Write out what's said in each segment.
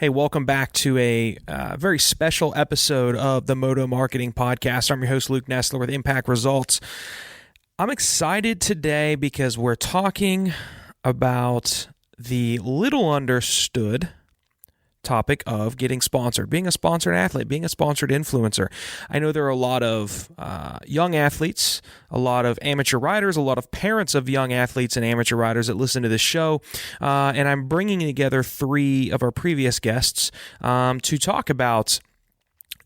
Hey, welcome back to a very special episode of the Moto Marketing Podcast. I'm your host, Luke Nestler with Impact Results. I'm excited today because we're talking about the little understood topic of getting sponsored, being a sponsored athlete, being a sponsored influencer. I know there are a lot of young athletes, a lot of amateur riders, a lot of parents of young athletes and amateur riders that listen to this show, and I'm bringing together three of our previous guests to talk about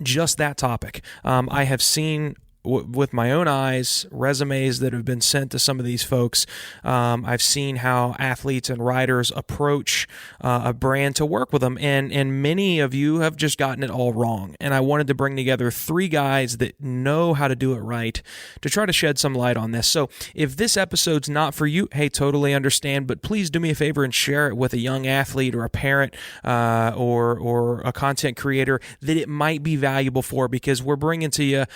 just that topic. I have seen with my own eyes resumes that have been sent to some of these folks. I've seen how athletes and riders approach a brand to work with them, and many of you have just gotten it all wrong. And I wanted to bring together three guys that know how to do it right to try to shed some light on this. So if this episode's not for you, hey, totally understand, but please do me a favor and share it with a young athlete or a parent or a content creator that it might be valuable for, because we're bringing to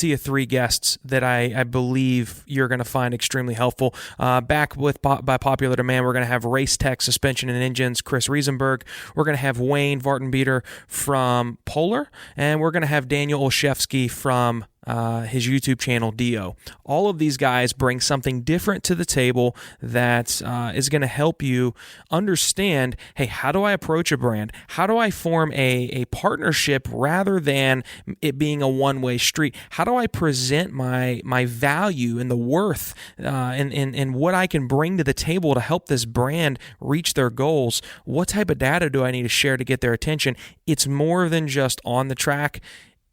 you three guests that I believe you're going to find extremely helpful. Back by popular demand, we're going to have Race Tech Suspension and Engines, Chris Riesenberg. We're going to have Wayne Vartenbeter from Polar, and we're going to have Daniel Olszewski from his YouTube channel, Dio. All of these guys bring something different to the table that is going to help you understand, hey, how do I approach a brand? How do I form a partnership rather than it being a one-way street? How do I present my value and the worth and what I can bring to the table to help this brand reach their goals? What type of data do I need to share to get their attention? It's more than just on the track.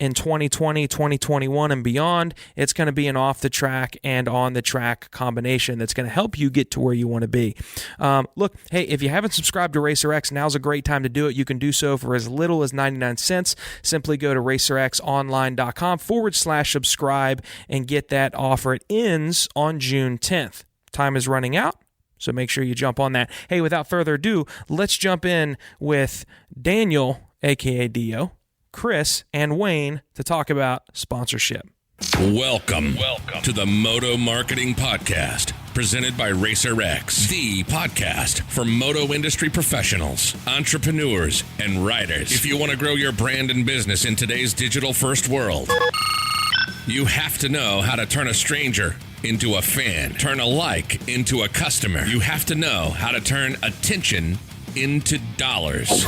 In 2020, 2021, and beyond, it's going to be an off-the-track and on-the-track combination that's going to help you get to where you want to be. Look, hey, if you haven't subscribed to RacerX, now's a great time to do it. You can do so for as little as 99 cents. Simply go to racerxonline.com/subscribe and get that offer. It ends on June 10th. Time is running out, so make sure you jump on that. Hey, without further ado, let's jump in with Daniel, a.k.a. Dio, Chris, and Wayne to talk about sponsorship. Welcome to the Moto Marketing Podcast, presented by RacerX, the podcast for moto industry professionals, entrepreneurs, and riders. If you want to grow your brand and business in today's digital-first world, you have to know how to turn a stranger into a fan, turn a like into a customer. You have to know how to turn attention into dollars.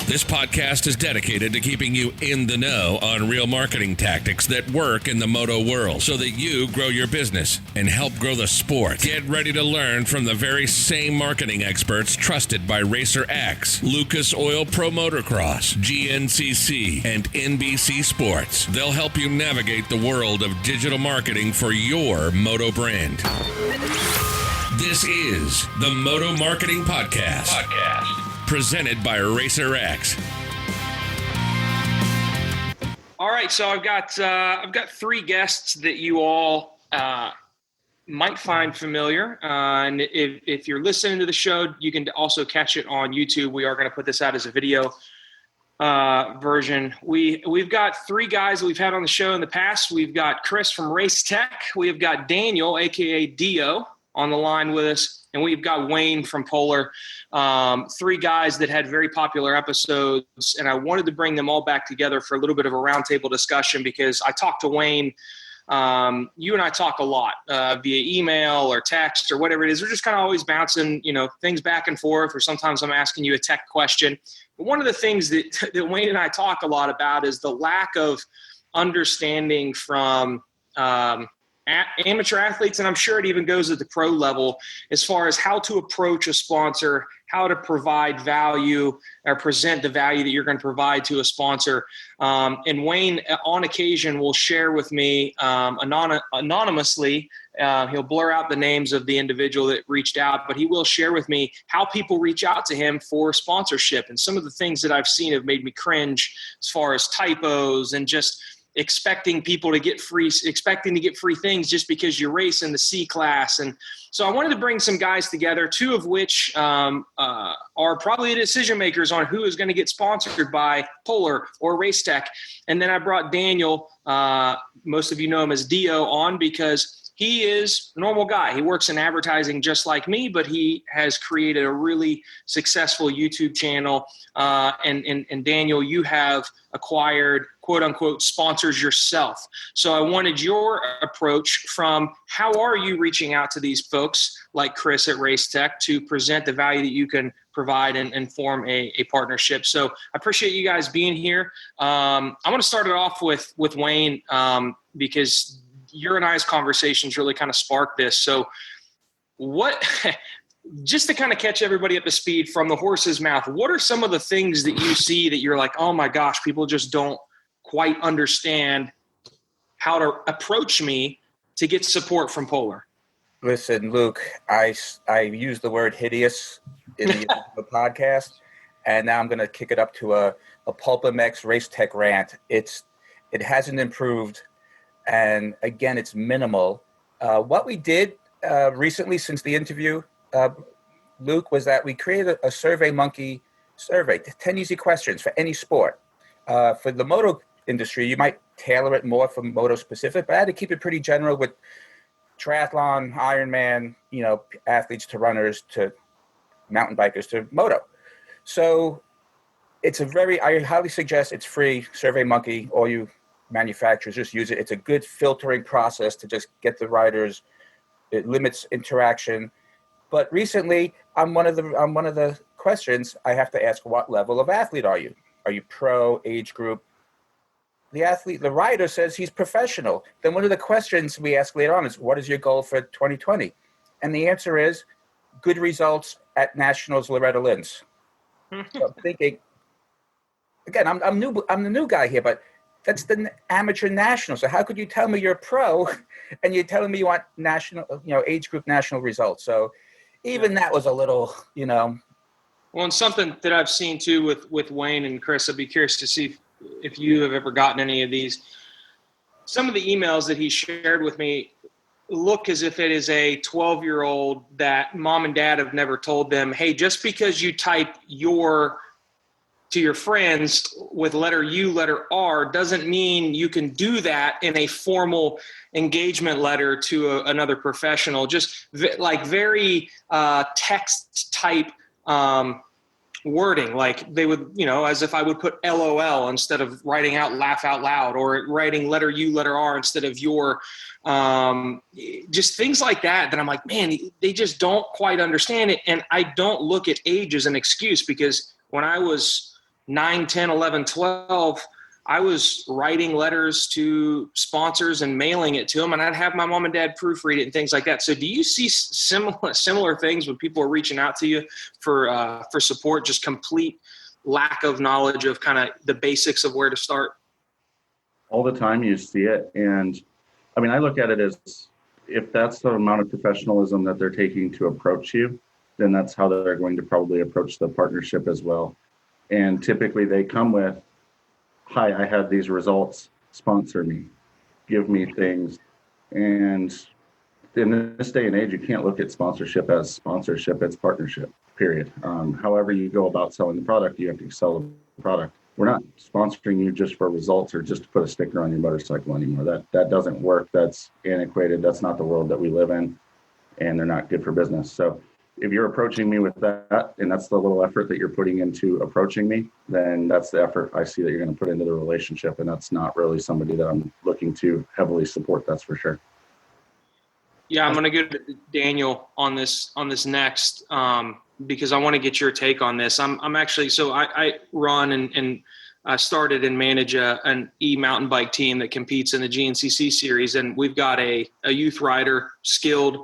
This podcast is dedicated to keeping you in the know on real marketing tactics that work in the moto world so that you grow your business and help grow the sport. Get ready to learn from the very same marketing experts trusted by RacerX, Lucas Oil Pro Motocross, GNCC, and NBC Sports. They'll help you navigate the world of digital marketing for your moto brand. This is the Moto Marketing Podcast. Presented by RacerX. All right, so I've got three guests that you all might find familiar, and if you're listening to the show, you can also catch it on YouTube. We are going to put this out as a video version. We've got three guys that we've had on the show in the past. We've got Chris from Race Tech. We've got Daniel, aka Dio, on the line with us. And we've got Wayne from Polar, three guys that had very popular episodes. And I wanted to bring them all back together for a little bit of a roundtable discussion, because I talked to Wayne. You and I talk a lot via email or text or whatever it is. We're just kind of always bouncing, things back and forth, or sometimes I'm asking you a tech question. But one of the things that Wayne and I talk a lot about is the lack of understanding from amateur athletes, and I'm sure it even goes at the pro level, as far as how to approach a sponsor, how to provide value or present the value that you're going to provide to a sponsor. And Wayne, on occasion, will share with me anonymously. He'll blur out the names of the individual that reached out, but he will share with me how people reach out to him for sponsorship. And some of the things that I've seen have made me cringe, as far as typos and just expecting to get free things just because you race in the C class. And so I wanted to bring some guys together, two of which are probably the decision makers on who is going to get sponsored by Polar or Race Tech. And then I brought Daniel, most of you know him as Dio, on because he is a normal guy. He works in advertising just like me, but he has created a really successful YouTube channel. And Daniel, you have acquired quote unquote sponsors yourself. So I wanted your approach from how are you reaching out to these folks like Chris at Race Tech to present the value that you can provide and form a partnership. So I appreciate you guys being here. I want to start it off with Wayne because your and I's conversations really kind of sparked this. So what, just to kind of catch everybody up to speed from the horse's mouth, what are some of the things that you see that you're like, oh my gosh, people just don't quite understand how to approach me to get support from Polar? Listen, Luke, I used the word hideous in the podcast, and now I'm going to kick it up to a PulpMX Race Tech rant. It hasn't improved, and again, it's minimal. What we did recently since the interview, Luke, was that we created a SurveyMonkey survey, 10 easy questions for any sport. For the moto industry, you might tailor it more for moto specific, but I had to keep it pretty general with triathlon, Ironman, athletes to runners to mountain bikers to moto. So I highly suggest it's free. SurveyMonkey, all you manufacturers, just use it. It's a good filtering process to just get the riders. It limits interaction. But recently, on one of the questions, I have to ask, what level of athlete are you? Are you pro, age group? The rider says he's professional. Then one of the questions we ask later on is, what is your goal for 2020? And the answer is good results at Nationals Loretta Lynn's. So I'm thinking, again, I'm the new guy here, but that's the amateur national. So how could you tell me you're a pro and you're telling me you want national, age group national results? So even that was a little, Well, and something that I've seen too with Wayne and Chris, I'd be curious to see if you have ever gotten any of these. Some of the emails that he shared with me look as if it is a 12-year-old that mom and dad have never told them, hey, just because you type to your friends with letter U, letter R, doesn't mean you can do that in a formal engagement letter to another professional. Just like very text type wording, like they would, as if I would put LOL instead of writing out laugh out loud, or writing letter U, letter R instead of your, just things like that I'm like, man, they just don't quite understand it. And I don't look at age as an excuse, because when I was 9, 10, 11, 12, I was writing letters to sponsors and mailing it to them, and I'd have my mom and dad proofread it and things like that. So do you see similar things when people are reaching out to you for support, just complete lack of knowledge of kind of the basics of where to start? All the time you see it. And I mean, I look at it as, if that's the amount of professionalism that they're taking to approach you, then that's how they're going to probably approach the partnership as well. And typically they come with, hi, I had these results, sponsor me, give me things. And in this day and age, you can't look at sponsorship as sponsorship, it's partnership, period. However you go about selling the product, you have to sell the product. We're not sponsoring you just for results or just to put a sticker on your motorcycle anymore. That doesn't work. That's antiquated. That's not the world that we live in, and they're not good for business. So if you're approaching me with that, and that's the little effort that you're putting into approaching me, then that's the effort I see that you're going to put into the relationship. And that's not really somebody that I'm looking to heavily support. That's for sure. Yeah, I'm going to go to Daniel on this next, because I want to get your take on this. I'm actually, so I run and started and manage an e-mountain bike team that competes in the GNCC series. And we've got a youth rider, skilled,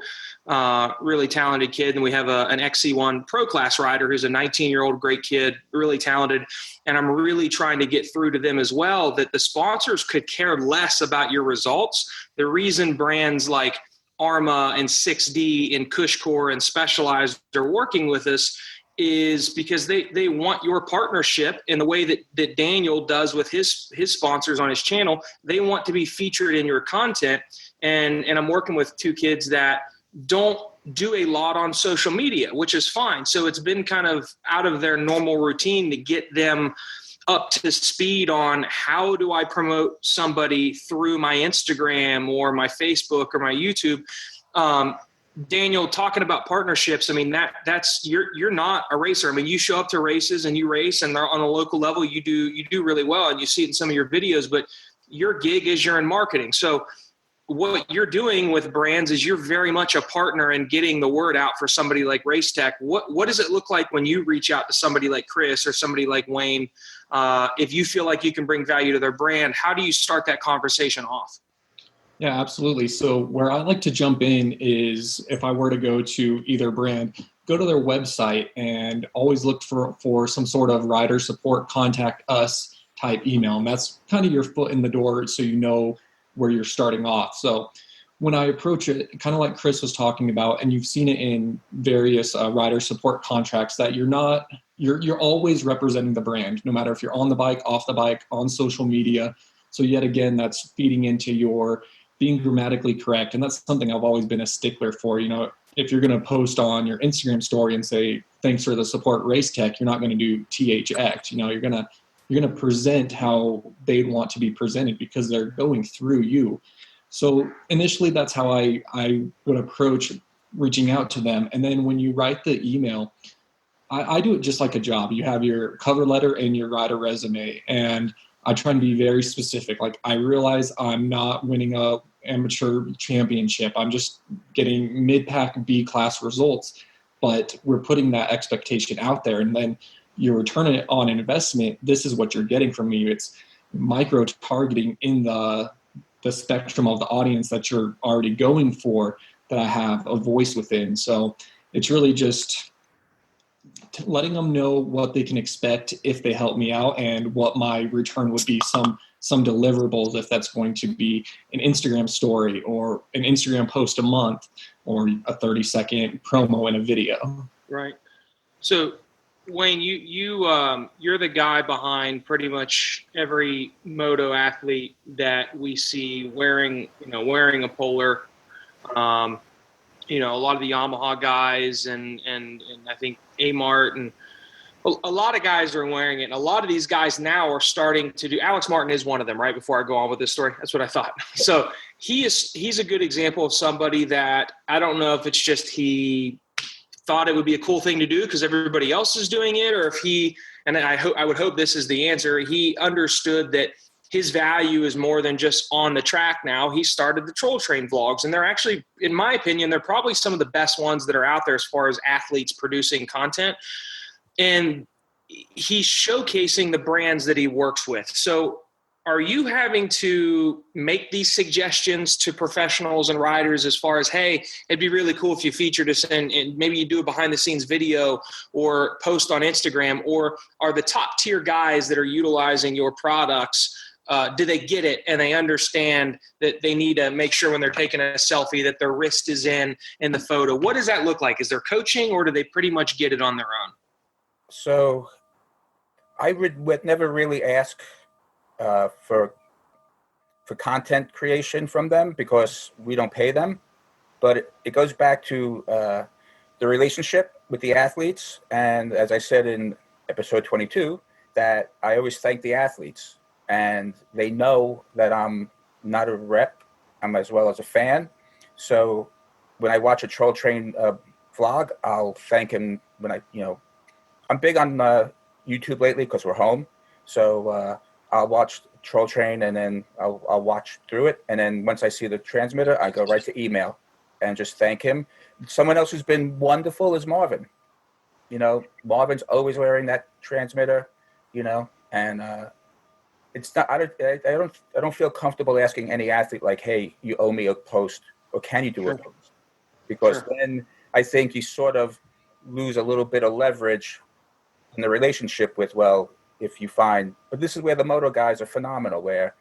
really talented kid. And we have an XC1 pro class rider who's a 19-year-old great kid, really talented. And I'm really trying to get through to them as well that the sponsors could care less about your results. The reason brands like Arma and 6D and Cushcore and Specialized are working with us is because they want your partnership in the way that Daniel does with his sponsors on his channel. They want to be featured in your content. And I'm working with two kids that don't do a lot on social media, which is fine. So it's been kind of out of their normal routine to get them up to speed on how do I promote somebody through my Instagram or my Facebook or my YouTube. Daniel, talking about partnerships, I mean, that's you're not a racer. I mean, you show up to races and you race, and on a local level, you do really well, and you see it in some of your videos, but your gig is you're in marketing. So what you're doing with brands is you're very much a partner in getting the word out for somebody like Race Tech. What does it look like when you reach out to somebody like Chris or somebody like Wayne? If you feel like you can bring value to their brand, how do you start that conversation off? Yeah, absolutely. So where I like to jump in is if I were to go to either brand, go to their website and always look for some sort of rider support, contact us type email. And that's kind of your foot in the door so you know where you're starting off. So when I approach it, kind of like Chris was talking about, and you've seen it in various rider support contracts, that you're always representing the brand, no matter if you're on the bike, off the bike, on social media. So yet again, that's feeding into your being grammatically correct. And that's something I've always been a stickler for. You know, if you're going to post on your Instagram story and say, thanks for the support, Race Tech, you're not going to do THX. You know, you're going to present how they want to be presented because they're going through you. So initially, that's how I would approach reaching out to them. And then when you write the email, I do it just like a job. You have your cover letter and your rider resume, and I try and be very specific. Like, I realize I'm not winning a amateur championship. I'm just getting mid-pack B-class results, but we're putting that expectation out there. And then you return it on an investment. This is what you're getting from me. It's micro-targeting in the spectrum of the audience that you're already going for, that I have a voice within. So it's really just letting them know what they can expect if they help me out, and what my return would be, some deliverables, if that's going to be an Instagram story or an Instagram post a month or a 30-second promo in a video. Right. So Wayne, you're the guy behind pretty much every moto athlete that we see wearing a polar. A lot of the Yamaha guys and I think A-Mart and a lot of guys are wearing it. And a lot of these guys now are starting to do. Alex Martin is one of them, right? Before I go on with this story, that's what I thought. So he's a good example of somebody that I don't know if it's just he thought it would be a cool thing to do because everybody else is doing it, or if I would hope this is the answer. He understood that his value is more than just on the track now. He started the Troll Train vlogs, and they're actually, in my opinion, they're probably some of the best ones that are out there as far as athletes producing content. And he's showcasing the brands that he works with. So are you having to make these suggestions to professionals and riders as far as, hey, it'd be really cool if you featured us and maybe you do a behind the scenes video or post on Instagram? Or are the top tier guys that are utilizing your products, do they get it and they understand that they need to make sure when they're taking a selfie that their wrist is in the photo? What does that look like? Is there coaching, or do they pretty much get it on their own? So I would never really ask for content creation from them because we don't pay them. But it goes back to the relationship with the athletes. And as I said in episode 22, that I always thank the athletes. And they know that I'm not a rep, I'm as well as a fan. So when I watch a Troll Train vlog, I'll thank him when I'm big on YouTube lately because we're home. So I'll watch Troll Train and then I'll watch through it. And then once I see the transmitter, I go right to email and just thank him. Someone else who's been wonderful is Marvin. Marvin's always wearing that transmitter, and it's not, I don't feel comfortable asking any athlete like, hey, you owe me a post, or can you do a post? Because then I think you sort of lose a little bit of leverage in the relationship with, if you find, but this is where the moto guys are phenomenal, where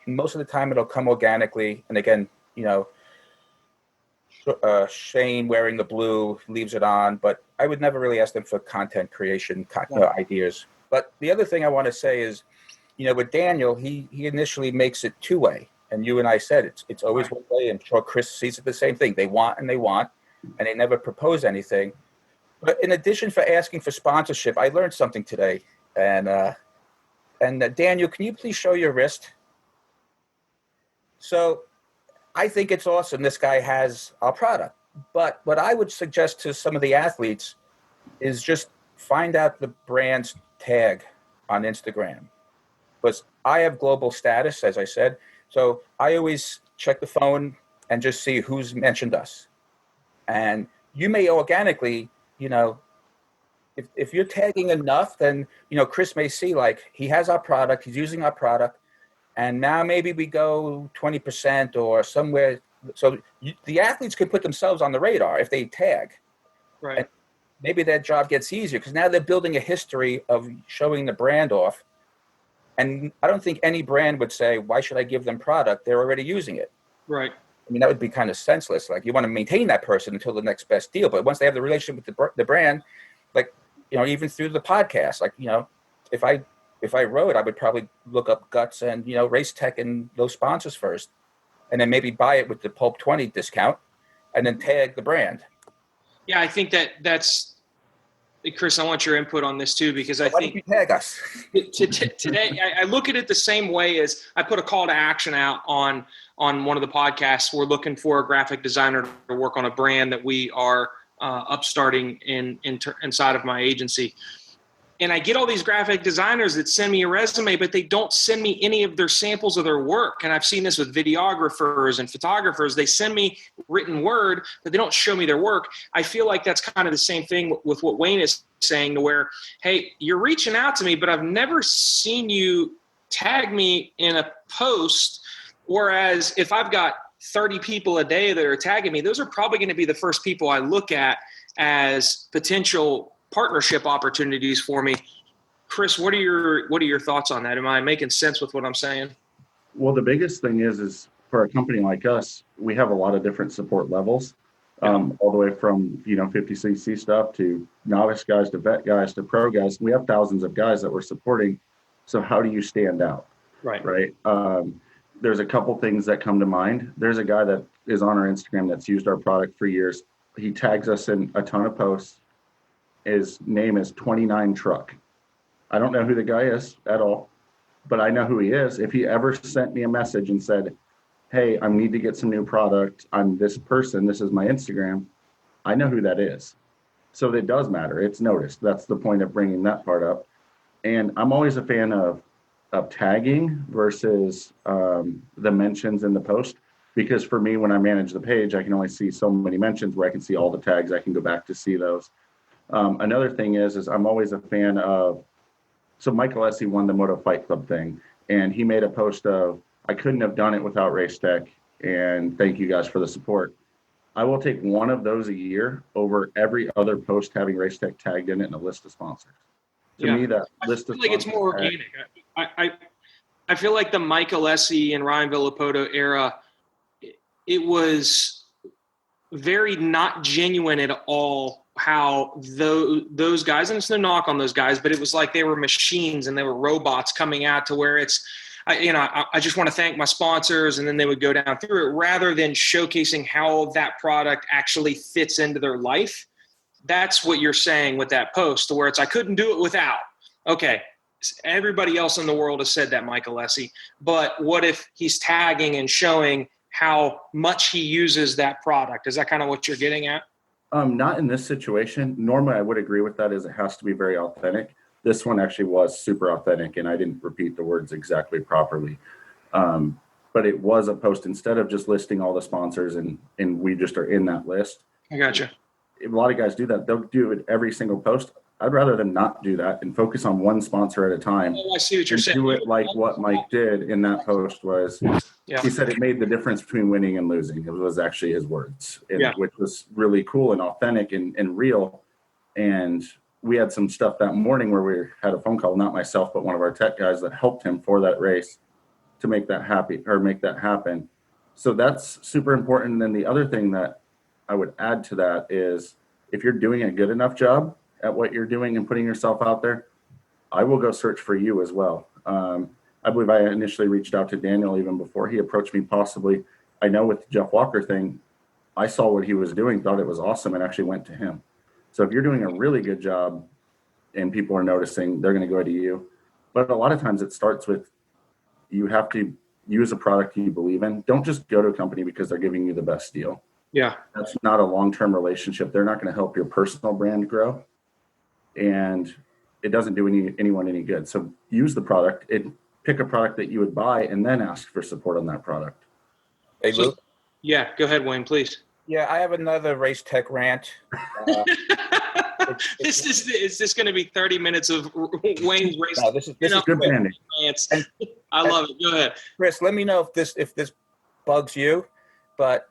most of the time it'll come organically. And again, Shane wearing the blue leaves it on, but I would never really ask them for content creation ideas. But the other thing I want to say is, with Daniel, he initially makes it two-way. And you and I said it's always one way. I'm sure Chris sees it the same thing. They want, and they never propose anything. But in addition for asking for sponsorship, I learned something today. And And Daniel, can you please show your wrist? So I think it's awesome this guy has our product. But what I would suggest to some of the athletes is just find out the brand's tag on Instagram. Because I have global status, as I said. So I always check the phone and just see who's mentioned us. And you may organically, if you're tagging enough, then, Chris may see like he has our product, he's using our product. And now maybe we go 20% or somewhere. So the athletes could put themselves on the radar if they tag. Right. And maybe that job gets easier because now they're building a history of showing the brand off. And I don't think any brand would say, why should I give them product? They're already using it. Right. I mean, that would be kind of senseless. Like you want to maintain that person until the next best deal. But once they have the relationship with the brand, like, even through the podcast, like, if I rode, I would probably look up Guts and, Race Tech and those sponsors first, and then maybe buy it with the Pulp 20 discount and then tag the brand. Yeah, I think that's Chris, I want your input on this too, because I think you tag us? Today, I look at it the same way as I put a call to action out on one of the podcasts. We're looking for a graphic designer to work on a brand that we are upstarting inside of my agency. And I get all these graphic designers that send me a resume, but they don't send me any of their samples of their work. And I've seen this with videographers and photographers. They send me written word, but they don't show me their work. I feel like that's kind of the same thing with what Wayne is saying, to where, hey, you're reaching out to me, but I've never seen you tag me in a post. Whereas if I've got 30 people a day that are tagging me, those are probably going to be the first people I look at as potential partnership opportunities for me. Chris, what are your thoughts on that? Am I making sense with what I'm saying? Well, the biggest thing is for a company like us, we have a lot of different support levels, all the way from 50cc stuff to novice guys to vet guys to pro guys. We have thousands of guys that we're supporting. So how do you stand out? Right. There's a couple things that come to mind. There's a guy that is on our Instagram that's used our product for years. He tags us in a ton of posts. His name is 29 Truck. I don't know who the guy is at all, but I know who he is. If he ever sent me a message and said, hey, I need to get some new product, I'm this person, this is my Instagram, I know who that is. So it does matter. It's noticed. That's the point of bringing that part up. And I'm always a fan of tagging versus the mentions in the post, because for me, when I manage the page, I can only see so many mentions where I can see all the tags. I can go back to see those. Another thing is I'm always a fan of, so Michael Essie won the Moto Fight Club thing, and he made a post of, I couldn't have done it without Race Tech, and thank you guys for the support. I will take one of those a year over every other post having Race Tech tagged in it in a list of sponsors. To me, that list of sponsors, I feel like it's more organic. I feel like the Michael Essie and Ryan Villapoto era, it was very not genuine at all. How those guys, and it's no knock on those guys, but it was like they were machines and they were robots coming out, to where it's, I just want to thank my sponsors, and then they would go down through it rather than showcasing how that product actually fits into their life. That's what you're saying with that post, to where it's, I couldn't do it without. Okay, everybody else in the world has said that, Michael Essie, but what if he's tagging and showing how much he uses that product? Is that kind of what you're getting at? Not in this situation. Normally, I would agree with that, is it has to be very authentic. This one actually was super authentic, and I didn't repeat the words exactly properly. But it was a post, instead of just listing all the sponsors and we just are in that list. I gotcha. A lot of guys do that. They'll do it every single post. I'd rather them not do that and focus on one sponsor at a time. Oh, I see what you're saying. Do it like what Mike did in that post was, he said it made the difference between winning and losing. It was actually his words, which was really cool and authentic and real. And we had some stuff that morning where we had a phone call, not myself, but one of our tech guys that helped him for that race to make that happen. So that's super important. And then the other thing that I would add to that is, if you're doing a good enough job at what you're doing and putting yourself out there, I will go search for you as well. I believe I initially reached out to Daniel even before he approached me, possibly. I know with the Jeff Walker thing, I saw what he was doing, thought it was awesome, and actually went to him. So if you're doing a really good job and people are noticing, they're going to go to you. But a lot of times it starts with, you have to use a product you believe in. Don't just go to a company because they're giving you the best deal. Yeah. That's not a long-term relationship. They're not going to help your personal brand grow. And it doesn't do anyone any good. So use the product, pick a product that you would buy, and then ask for support on that product. Hey, Luke? Yeah, go ahead, Wayne, please. Yeah, I have another race tech rant. Is this going to be 30 minutes of Wayne's race? No, this is good branding. I love it. Go ahead. Chris, let me know if this bugs you, but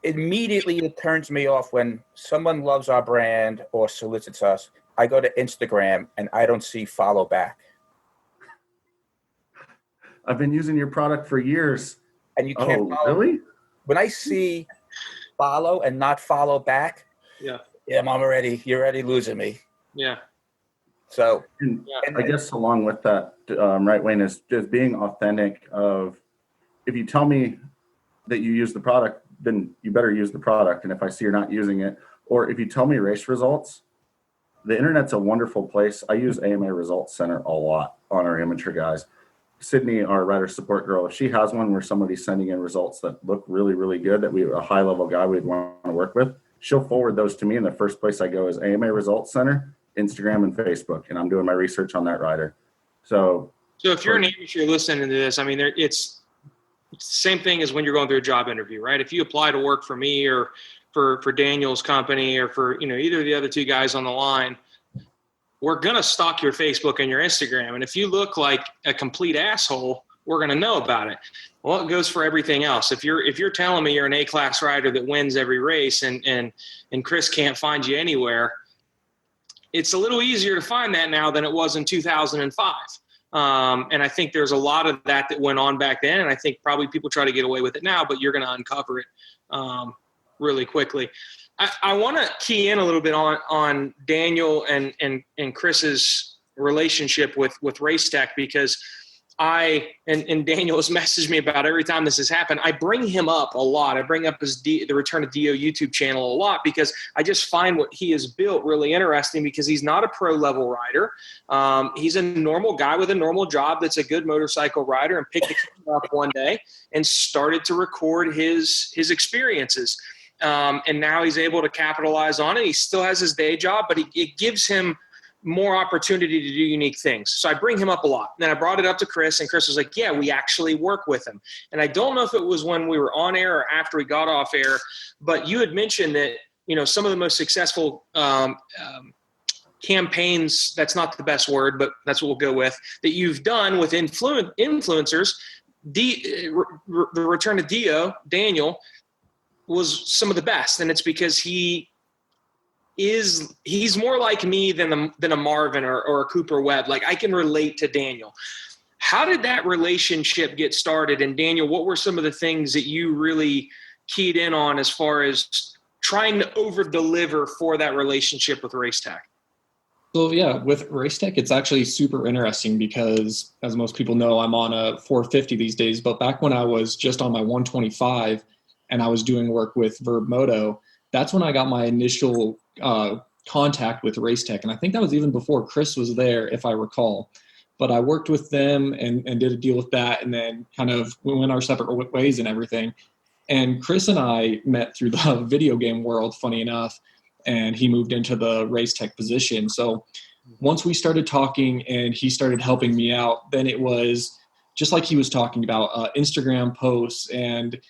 immediately it turns me off when someone loves our brand or solicits us. I go to Instagram and I don't see follow back. I've been using your product for years. And you can't follow. Really? When I see follow and not follow back, you're already losing me. Yeah. So, and I guess along with that, right, Wayne, is just being authentic of, if you tell me that you use the product, then you better use the product. And if I see you're not using it, or if you tell me race results, the internet's a wonderful place. I use AMA Results Center a lot on our amateur guys. Sydney, our rider support girl, if she has one where somebody's sending in results that look really, really good, that a high level guy we'd want to work with, she'll forward those to me. And the first place I go is AMA Results Center, Instagram, and Facebook. And I'm doing my research on that rider. So if you're an amateur listening to this, I mean, it's the same thing as when you're going through a job interview, right? If you apply to work for me or for Daniel's company or for, either of the other two guys on the line, we're going to stalk your Facebook and your Instagram. And if you look like a complete asshole, we're going to know about it. Well, it goes for everything else. If you're telling me you're an A-class rider that wins every race and Chris can't find you anywhere, it's a little easier to find that now than it was in 2005. And I think there's a lot of that went on back then. And I think probably people try to get away with it now, but you're going to uncover it really quickly. I want to key in a little bit on Daniel and Chris's relationship with Racetech, because and Daniel has messaged me about every time this has happened. I bring him up a lot. I bring up the Return to Dio YouTube channel a lot because I just find what he has built really interesting, because he's not a pro level rider. He's a normal guy with a normal job that's a good motorcycle rider, and picked the camera up one day and started to record his experiences. And now he's able to capitalize on it. He still has his day job, but it gives him more opportunity to do unique things. So I bring him up a lot. Then I brought it up to Chris, and Chris was like, yeah, we actually work with him. And I don't know if it was when we were on air or after we got off air, but you had mentioned that, some of the most successful campaigns, that's not the best word, but that's what we'll go with, that you've done with influencers. The Return to Dio, Daniel, was some of the best. And it's because he's more like me than a Marvin or a Cooper Webb. Like, I can relate to Daniel. How did that relationship get started? And Daniel, what were some of the things that you really keyed in on as far as trying to over deliver for that relationship with Racetech? So yeah, with Racetech, it's actually super interesting because, as most people know, I'm on a 450 these days. But back when I was just on my 125 and I was doing work with Moto, that's when I got my initial contact with Racetech. And I think that was even before Chris was there, if I recall. But I worked with them and did a deal with that, and then kind of we went our separate ways and everything. And Chris and I met through the video game world, funny enough, and he moved into the Racetech position. So once we started talking and he started helping me out, then it was just like he was talking about Instagram posts and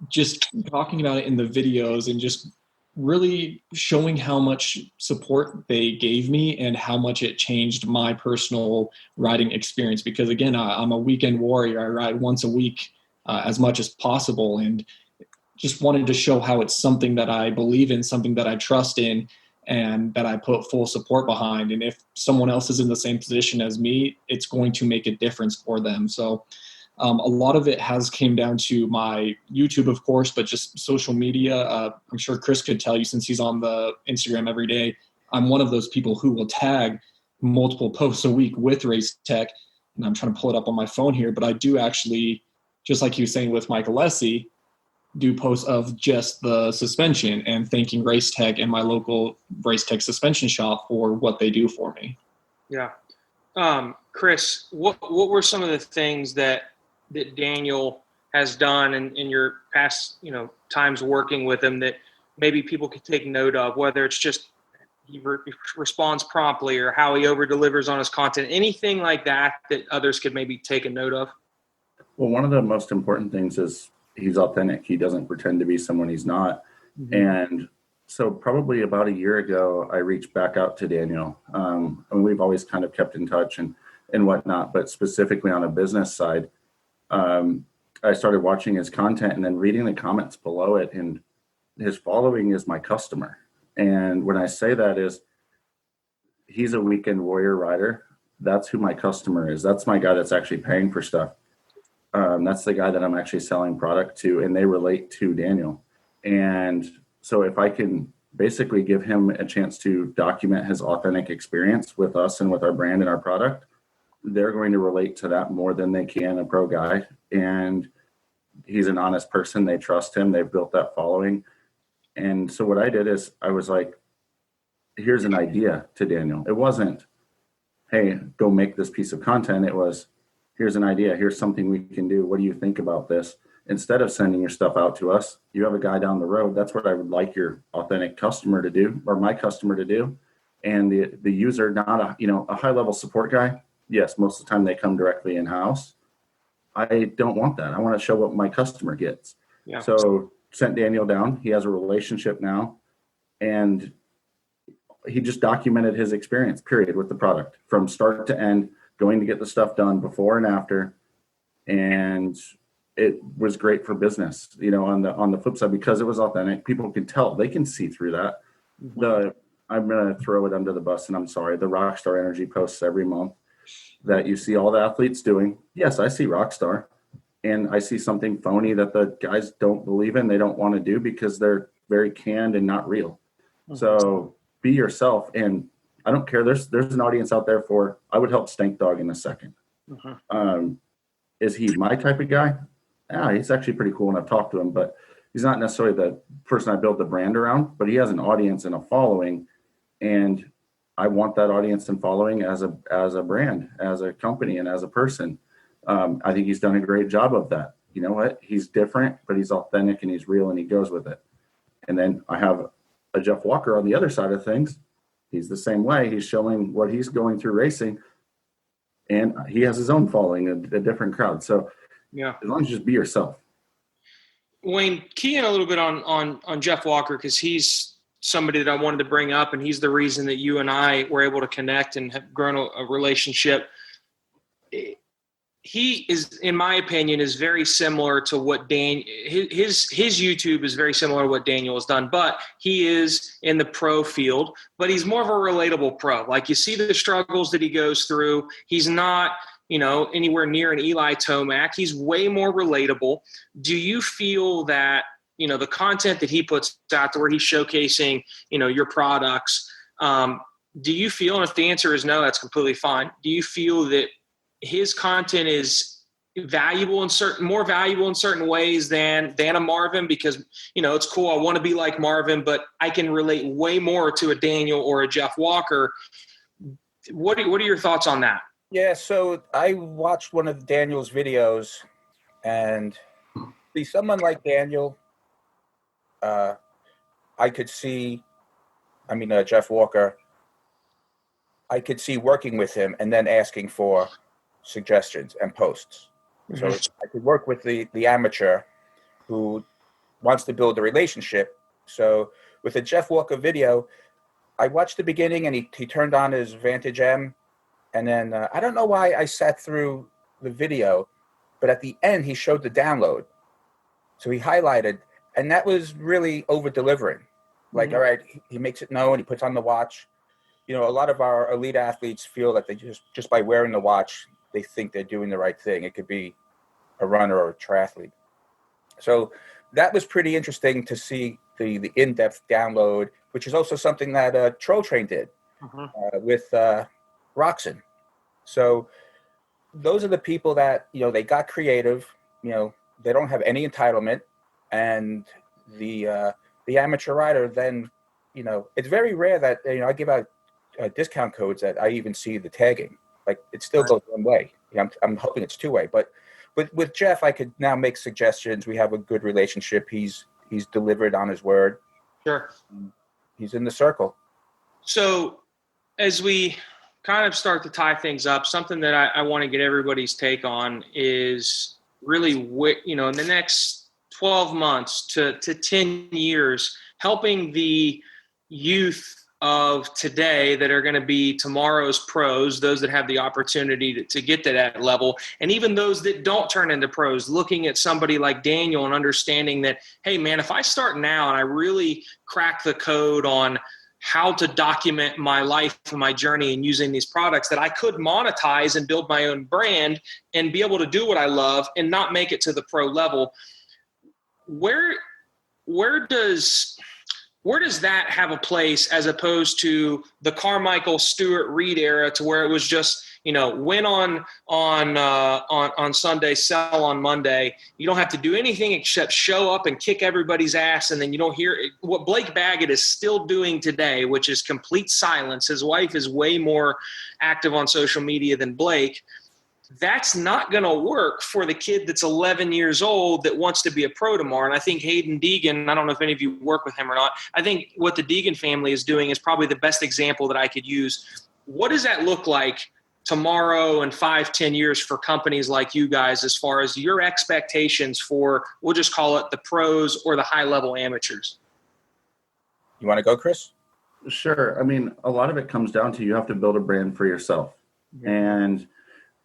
just talking about it in the videos and just really showing how much support they gave me and how much it changed my personal riding experience. Because again, I'm a weekend warrior. I ride once a week as much as possible, and just wanted to show how it's something that I believe in, something that I trust in, and that I put full support behind. And if someone else is in the same position as me, it's going to make a difference for them. So a lot of it has came down to my YouTube, of course, but just social media. I'm sure Chris could tell you, since he's on the Instagram every day, I'm one of those people who will tag multiple posts a week with Racetech. And I'm trying to pull it up on my phone here, but I do actually, just like he was saying with Michael Alessi, do posts of just the suspension and thanking Racetech and my local Racetech suspension shop for what they do for me. Yeah. Chris, what were some of the things that Daniel has done in your past, times working with him that maybe people could take note of, whether it's just he responds promptly or how he over delivers on his content, anything like that others could maybe take a note of? Well, one of the most important things is he's authentic. He doesn't pretend to be someone he's not. Mm-hmm. And so probably about a year ago, I reached back out to Daniel. And we've always kind of kept in touch and whatnot, but specifically on a business side, I started watching his content and then reading the comments below it, and his following is my customer. And when I say that is, he's a weekend warrior rider. That's who my customer is. That's my guy that's actually paying for stuff. That's the guy that I'm actually selling product to, and they relate to Daniel. And so if I can basically give him a chance to document his authentic experience with us and with our brand and our product, they're going to relate to that more than they can a pro guy. And he's an honest person. They trust him. They've built that following. And so what I did is I was like, here's an idea to Daniel. It wasn't, hey, go make this piece of content. It was, here's an idea. Here's something we can do. What do you think about this? Instead of sending your stuff out to us, you have a guy down the road. That's what I would like your authentic customer to do, or my customer to do. And the user, not a high level support guy. Yes, most of the time they come directly in-house. I don't want that. I want to show what my customer gets. Yeah. So sent Daniel down. He has a relationship now, and he just documented his experience, period, with the product from start to end, going to get the stuff done before and after. And it was great for business, on the flip side, because it was authentic. People can tell, they can see through that. Mm-hmm. I'm going to throw it under the bus, and I'm sorry, the Rockstar Energy posts every month that you see all the athletes doing. Yes, I see Rockstar, and I see something phony that the guys don't believe in. They don't want to do because they're very canned and not real. Mm-hmm. So be yourself. And I don't care. There's an audience out there for, I would help Stank Dog in a second. Mm-hmm. Is he my type of guy? Yeah, he's actually pretty cool, and I've talked to him, but he's not necessarily the person I build the brand around, but he has an audience and a following, and I want that audience and following as a brand, as a company, and as a person. I think he's done a great job of that. You know what? He's different, but he's authentic and he's real and he goes with it. And then I have a Jeff Walker on the other side of things. He's the same way. He's showing what he's going through racing, and he has his own following, a different crowd. So yeah, as long as you just be yourself. Wayne, key in a little bit on Jeff Walker, because he's somebody that I wanted to bring up, and he's the reason that you and I were able to connect and have grown a relationship. He is, in my opinion, is very similar to what his YouTube is very similar to what Daniel has done, but he is in the pro field, but he's more of a relatable pro. Like, you see the struggles that he goes through. He's not, anywhere near an Eli Tomac. He's way more relatable. Do you feel that, the content that he puts out there where he's showcasing, your products, do you feel, and if the answer is no, that's completely fine. Do you feel that his content is more valuable in certain ways than a Marvin? Because, it's cool. I want to be like Marvin, but I can relate way more to a Daniel or a Jeff Walker. What are your thoughts on that? Yeah. So I watched one of Daniel's videos, and see someone like Daniel, I could see, Jeff Walker, I could see working with him and then asking for suggestions and posts. Mm-hmm. So I could work with the amateur who wants to build a relationship. So with a Jeff Walker video, I watched the beginning, and he turned on his Vantage M, and then I don't know why I sat through the video, but at the end he showed the download. So he highlighted, and that was really over delivering. Like, mm-hmm. All right, he makes it known, he puts on the watch. A lot of our elite athletes feel that they just by wearing the watch, they think they're doing the right thing. It could be a runner or a triathlete. So that was pretty interesting to see the in-depth download, which is also something that Troll Train did with Roxon. So those are the people that, they got creative, they don't have any entitlement, and the amateur rider then, it's very rare that, I give out discount codes that I even see the tagging. Like it still goes one way. Yeah, I'm hoping it's two-way. But with Jeff, I could now make suggestions. We have a good relationship. He's delivered on his word. Sure. He's in the circle. So as we kind of start to tie things up, something that I want to get everybody's take on is really, in the next 12 months to 10 years, helping the youth of today that are going to be tomorrow's pros, those that have the opportunity to get to that level, and even those that don't turn into pros, looking at somebody like Daniel and understanding that, hey, man, if I start now and I really crack the code on how to document my life and my journey and using these products, that I could monetize and build my own brand and be able to do what I love and not make it to the pro level. Where does that have a place as opposed to the Carmichael Stewart Reed era, to where it was just, win on Sunday, sell on Monday. You don't have to do anything except show up and kick everybody's ass, and then you don't hear it. What Blake Baggett is still doing today, which is complete silence. His wife is way more active on social media than Blake. That's not going to work for the kid that's 11 years old that wants to be a pro tomorrow. And I think Hayden Deegan, I don't know if any of you work with him or not, I think what the Deegan family is doing is probably the best example that I could use. What does that look like tomorrow and 5-10 years for companies like you guys, as far as your expectations for, we'll just call it the pros or the high-level amateurs? You want to go, Chris? Sure. I mean, a lot of it comes down to you have to build a brand for yourself. Mm-hmm. And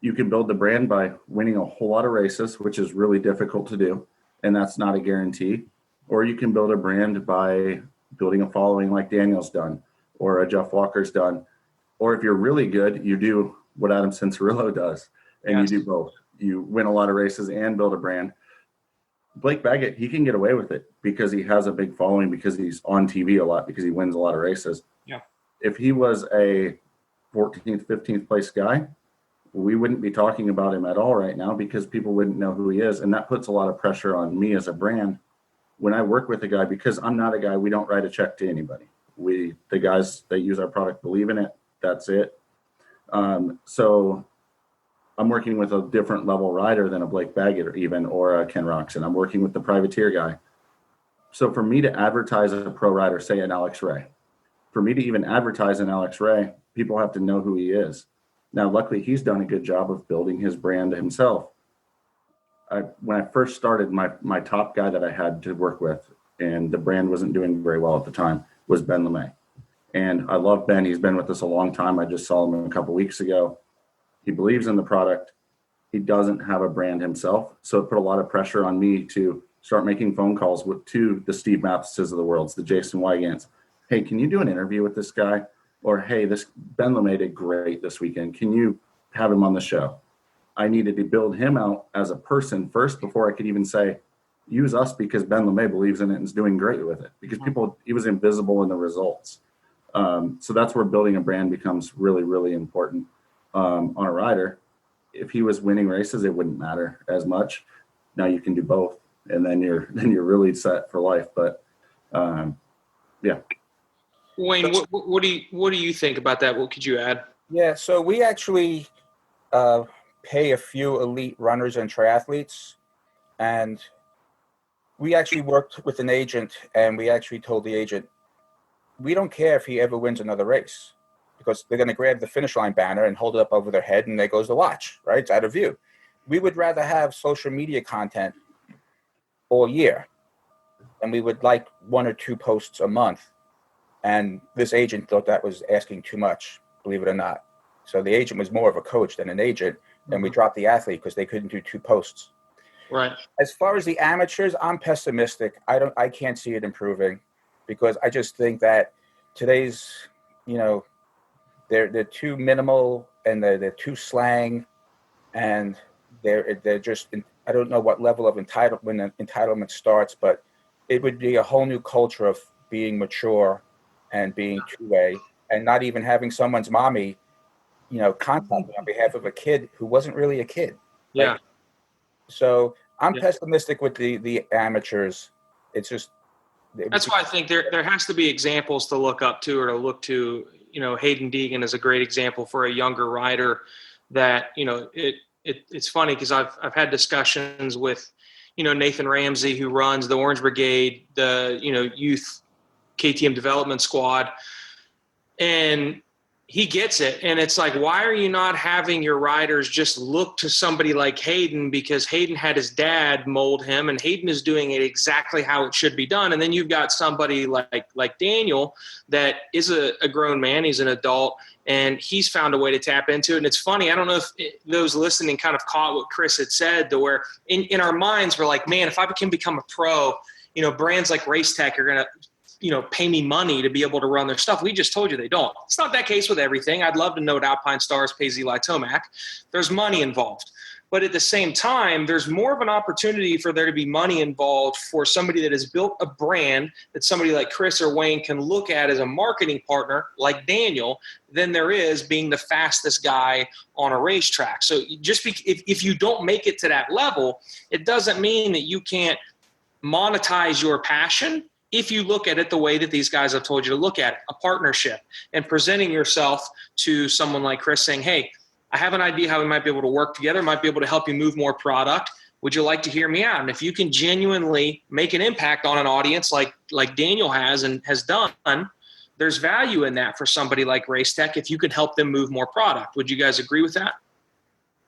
you can build the brand by winning a whole lot of races, which is really difficult to do, and that's not a guarantee. Or you can build a brand by building a following like Daniel's done, or a Jeff Walker's done. Or if you're really good, you do what Adam Cincerillo does, and Yes. you do both. You win a lot of races and build a brand. Blake Baggett, he can get away with it because he has a big following, because he's on TV a lot, because he wins a lot of races. Yeah. If he was a 14th, 15th place guy, we wouldn't be talking about him at all right now, because people wouldn't know who he is. And that puts a lot of pressure on me as a brand when I work with a guy, because I'm not a guy, we don't write a check to anybody. The guys that use our product believe in it. That's it. So I'm working with a different level rider than a Blake Baggett or a Ken Roxon. I'm working with the privateer guy. So for me to advertise as a pro rider, say an Alex Ray, for me to even advertise an Alex Ray, people have to know who he is. Now, luckily, he's done a good job of building his brand himself. When I first started, my top guy that I had to work with, and the brand wasn't doing very well at the time, was Ben LeMay. And I love Ben. He's been with us a long time. I just saw him a couple weeks ago. He believes in the product. He doesn't have a brand himself. So it put a lot of pressure on me to start making phone calls to the Steve Mathises of the world, the Jason Wygants. Hey, can you do an interview with this guy? Or, hey, this Ben LeMay did great this weekend. Can you have him on the show? I needed to build him out as a person first before I could even say, use us because Ben LeMay believes in it and is doing great with it. Because he was invisible in the results. So that's where building a brand becomes really, really important on a rider. If he was winning races, it wouldn't matter as much. Now you can do both, and then you're really set for life. But yeah. Wayne, what do you think about that? What could you add? Yeah, so we actually pay a few elite runners and triathletes, and we actually worked with an agent, and we actually told the agent, we don't care if he ever wins another race, because they're going to grab the finish line banner and hold it up over their head, and there goes the watch, right? It's out of view. We would rather have social media content all year, and we would like 1 or 2 posts a month. And this agent thought that was asking too much, believe it or not. So the agent was more of a coach than an agent, and we dropped the athlete because they couldn't do 2 posts. Right. As far as the amateurs, I'm pessimistic. I can't see it improving, because I just think that today's, they're too minimal, and they're too slang, and they're just, I don't know what level of entitlement starts, but it would be a whole new culture of being mature and being two-way, and not even having someone's mommy, contacting on behalf of a kid who wasn't really a kid. Yeah. So I'm pessimistic with the amateurs. It's just. That's why I think there has to be examples to look up to, or to look to. Hayden Deegan is a great example for a younger rider that, it's funny because I've had discussions with, Nathan Ramsey, who runs the Orange Brigade, the, youth KTM development squad, and he gets it. And it's like, why are you not having your riders just look to somebody like Hayden, because Hayden had his dad mold him, and Hayden is doing it exactly how it should be done. And then you've got somebody like Daniel that is a grown man. He's an adult, and he's found a way to tap into it. And it's funny, I don't know if those listening kind of caught what Chris had said, to where in our minds we're like, man, if I can become a pro, brands like Race Tech are going to, pay me money to be able to run their stuff. We just told you they don't. It's not that case with everything. I'd love to know Alpine Stars pays Eli Tomac. There's money involved. But at the same time, there's more of an opportunity for there to be money involved for somebody that has built a brand that somebody like Chris or Wayne can look at as a marketing partner, like Daniel, than there is being the fastest guy on a racetrack. So if you don't make it to that level, it doesn't mean that you can't monetize your passion if you look at it the way that these guys have told you to look at it, a partnership, and presenting yourself to someone like Chris saying, hey, I have an idea how we might be able to work together, might be able to help you move more product. Would you like to hear me out? And if you can genuinely make an impact on an audience like Daniel has and has done, there's value in that for somebody like Race Tech if you can help them move more product. Would you guys agree with that?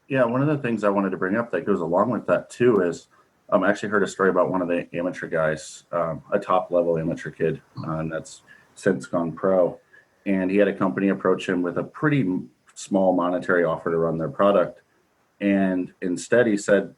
Yeah, one of the things I wanted to bring up that goes along with that too is I actually heard a story about one of the amateur guys, a top-level amateur kid, and that's since gone pro. And he had a company approach him with a pretty small monetary offer to run their product. And instead he said,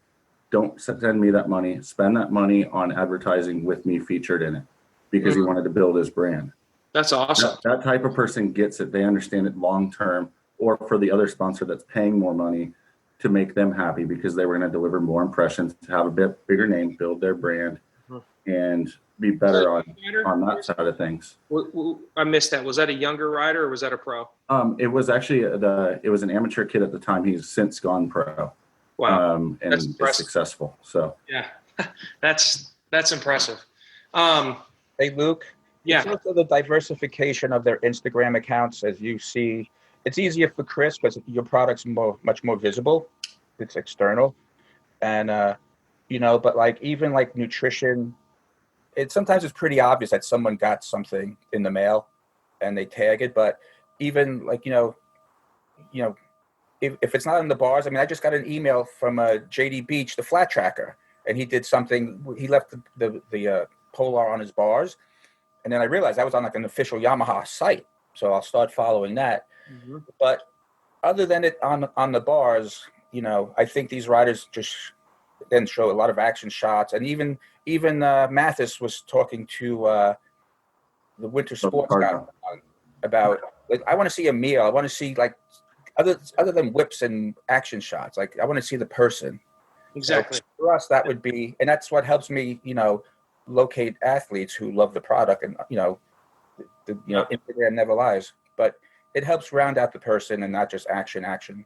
don't send me that money. Spend that money on advertising with me featured in it, because he wanted to build his brand. That's awesome. That type of person gets it. They understand it long-term, or for the other sponsor that's paying more money to make them happy because they were going to deliver more impressions, to have a bit bigger name, build their brand, and be better on that side of things. I missed that. Was that a younger rider or was that a pro? It was actually it was an amateur kid at the time. He's since gone pro. Wow. And is successful. So yeah, that's impressive. Hey, Luke. Yeah. It's also the diversification of their Instagram accounts. As you see, it's easier for Chris because your product's much more visible. It's external. And, but like even like nutrition, sometimes it's pretty obvious that someone got something in the mail and they tag it. But even like, if it's not in the bars, I mean, I just got an email from JD Beach, the flat tracker, and he did something. He left the Polar on his bars. And then I realized that was on like an official Yamaha site. So I'll start following that. Mm-hmm. But other than it on the bars, I think these riders just then show a lot of action shots. And even Mathis was talking to the winter sports guy about, like, I want to see a meal. I want to see, like, other than whips and action shots, like, I want to see the person. Exactly. So for us, that would be, and that's what helps me, locate athletes who love the product. And Instagram never lies, but it helps round out the person and not just action.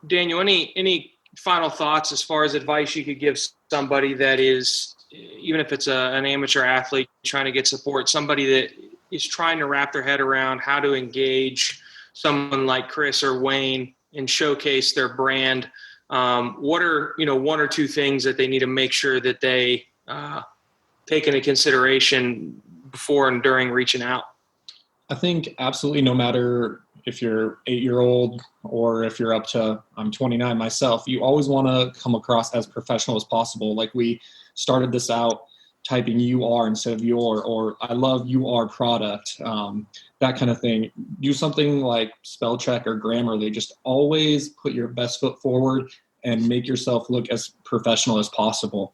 Daniel, any final thoughts as far as advice you could give somebody that is, even if it's an amateur athlete trying to get support, somebody that is trying to wrap their head around how to engage someone like Chris or Wayne and showcase their brand? What are, one or two things that they need to make sure that they take into consideration before and during reaching out? I think absolutely, no matter if you're 8-year-old or if you're up to, I'm 29 myself, you always want to come across as professional as possible. Like, we started this out typing "you are" instead of "your," or "I love you are product," that kind of thing. Do something like spell check or Grammarly. Just always put your best foot forward and make yourself look as professional as possible.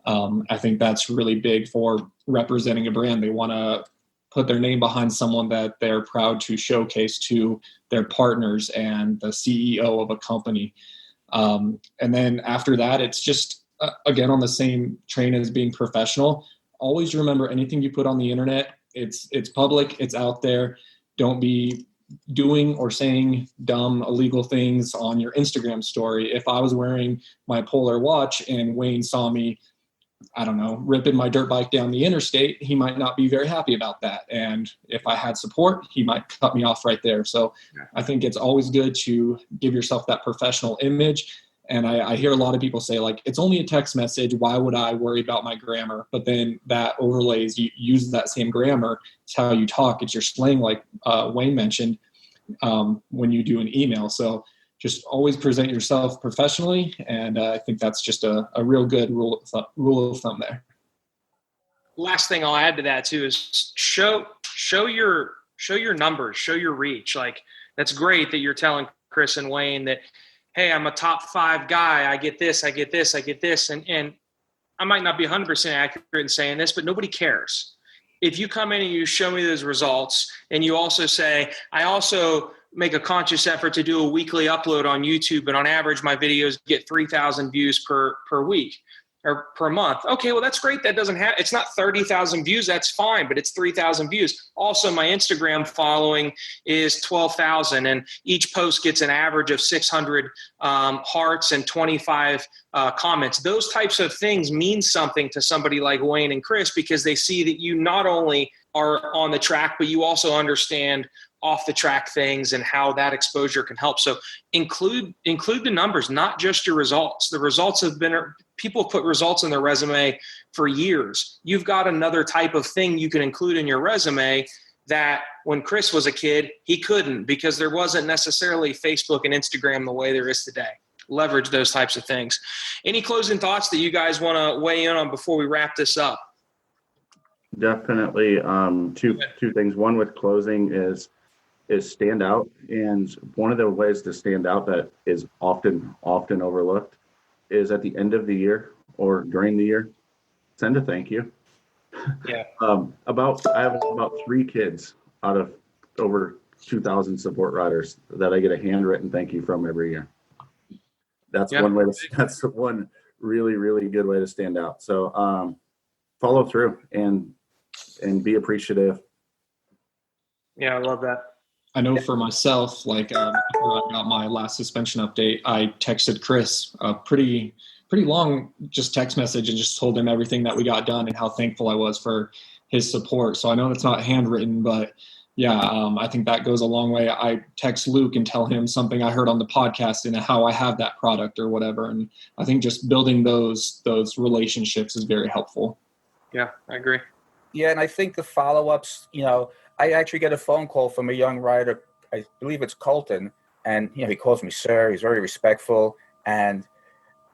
I think that's really big for representing a brand. They want to put their name behind someone that they're proud to showcase to their partners and the CEO of a company. And then after that, it's just, again, on the same train as being professional. Always remember, anything you put on the internet, it's public, it's out there. Don't be doing or saying dumb, illegal things on your Instagram story. If I was wearing my Polar watch and Wayne saw me I don't know, ripping my dirt bike down the interstate, he might not be very happy about that. And if I had support, he might cut me off right there. So I think it's always good to give yourself that professional image. And I hear a lot of people say, like, it's only a text message. Why would I worry about my grammar? But then that overlays, you use that same grammar. It's how you talk. It's your slang, like Wayne mentioned, when you do an email. So just always present yourself professionally. And I think that's just a real good rule of thumb there. Last thing I'll add to that too is show your numbers, show your reach. Like, that's great that you're telling Chris and Wayne that, hey, I'm a top 5 guy. I get this, I get this, I get this. And I might not be 100% accurate in saying this, but nobody cares. If you come in and you show me those results and you also say, I also make a conscious effort to do a weekly upload on YouTube, and on average, my videos get 3,000 views per week or per month. Okay, well, that's great. That doesn't have, it's not 30,000 views. That's fine, but it's 3,000 views. Also, my Instagram following is 12,000, and each post gets an average of 600 hearts and 25 comments. Those types of things mean something to somebody like Wayne and Chris, because they see that you not only are on the track, but you also understand off the track things and how that exposure can help. So include the numbers, not just your results. The results have been, people put results in their resume for years. You've got another type of thing you can include in your resume that when Chris was a kid, he couldn't, because there wasn't necessarily Facebook and Instagram the way there is today. Leverage those types of things. Any closing thoughts that you guys want to weigh in on before we wrap this up? Definitely. Two things. One with closing is stand out. And one of the ways to stand out that is often overlooked is at the end of the year or during the year, send a thank you. Yeah. I have about 3 kids out of over 2,000 support riders that I get a handwritten thank you from every year. That's one really, really good way to stand out. So follow through and be appreciative. Yeah, I love that. I know for myself, like after I got my last suspension update, I texted Chris a pretty long just text message and just told him everything that we got done and how thankful I was for his support. So I know it's not handwritten, but yeah, I think that goes a long way. I text Luke and tell him something I heard on the podcast and how I have that product or whatever. And I think just building those relationships is very helpful. Yeah, I agree. Yeah, and I think the follow-ups, I actually get a phone call from a young rider, I believe it's Colton, and, he calls me sir. He's very respectful. And,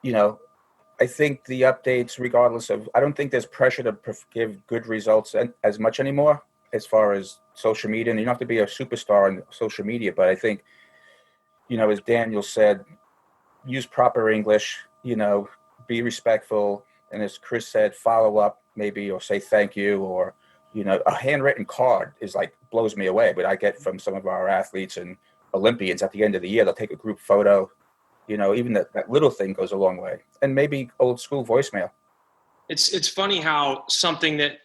I think the updates, regardless of, I don't think there's pressure to give good results as much anymore as far as social media. And you don't have to be a superstar on social media, but I think, as Daniel said, use proper English, be respectful. And as Chris said, follow up maybe, or say thank you, or, a handwritten card is like, blows me away. But I get from some of our athletes and Olympians at the end of the year, they'll take a group photo, even that little thing goes a long way. And maybe old school voicemail. It's funny how something that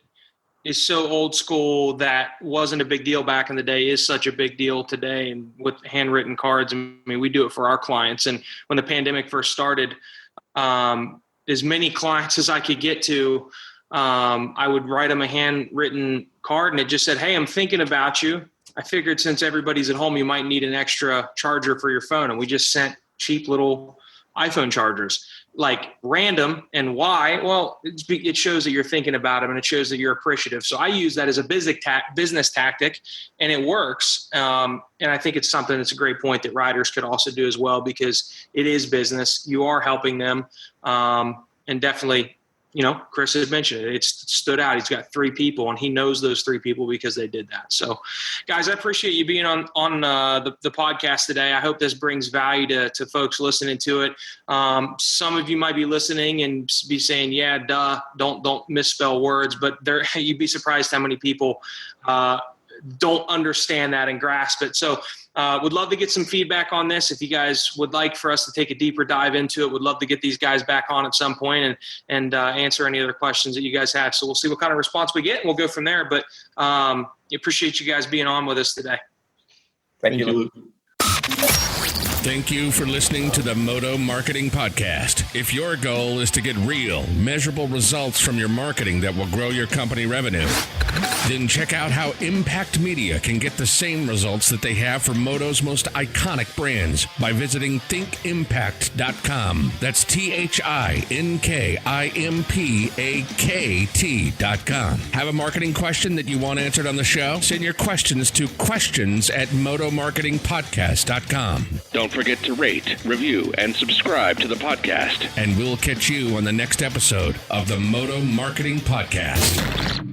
is so old school that wasn't a big deal back in the day is such a big deal today. And with handwritten cards, I mean, we do it for our clients. And when the pandemic first started, as many clients as I could get to, I would write them a handwritten card, and it just said, hey, I'm thinking about you. I figured since everybody's at home, you might need an extra charger for your phone. And we just sent cheap little iPhone chargers, like random. And why? Well, it shows that you're thinking about them, and it shows that you're appreciative. So I use that as a business tactic, and it works. And I think it's something that's a great point that riders could also do as well, because it is business. You are helping them. And definitely, Chris had mentioned it. It stood out. He's got 3 people, and he knows those 3 people because they did that. So, guys, I appreciate you being on the podcast today. I hope this brings value to folks listening to it. Some of you might be listening and be saying, "Yeah, duh, don't misspell words," but you'd be surprised how many people don't understand that and grasp it. So would love to get some feedback on this. If you guys would like for us to take a deeper dive into it, would love to get these guys back on at some point and answer any other questions that you guys have. So we'll see what kind of response we get, and we'll go from there. But appreciate you guys being on with us today. Thank you, Luke. Thank you for listening to the Moto Marketing Podcast. If your goal is to get real, measurable results from your marketing that will grow your company revenue, then check out how Impact Media can get the same results that they have for Moto's most iconic brands by visiting thinkimpact.com. That's THINKIMPAKT.com. Have a marketing question that you want answered on the show? Send your questions to questions@motomarketingpodcast.com. Don't forget to rate, review, and subscribe to the podcast. And we'll catch you on the next episode of the Moto Marketing Podcast.